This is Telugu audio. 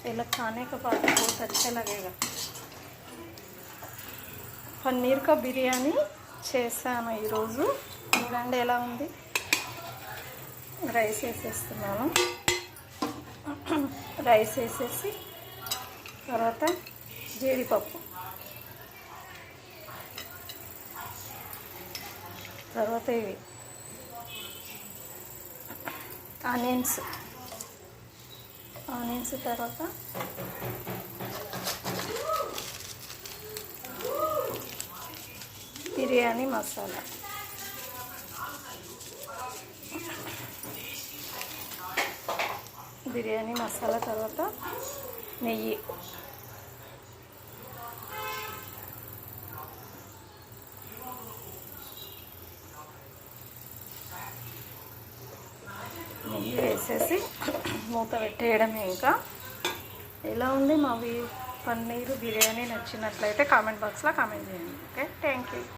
तेल खाने के बाद बहुत अच्छा लगेगा। పన్నీర్ కా బిర్యానీ చేశాను ఈరోజు। చూడండి ఎలా ఉంది। రైస్ వేసేస్తున్నాను। రైస్ వేసేసి తర్వాత జీడిపప్పు, తర్వాత ఇవి ఆనియన్స్, తర్వాత బిర్యానీ మసాలా, తర్వాత నెయ్యి, వేసేసి మూత పెట్టేయడమే। ఇంకా ఎలా ఉంది మా పన్నీరు బిర్యానీ? నచ్చినట్లయితే కామెంట్ బాక్స్లో కామెంట్ చేయండి। Okay, thank you.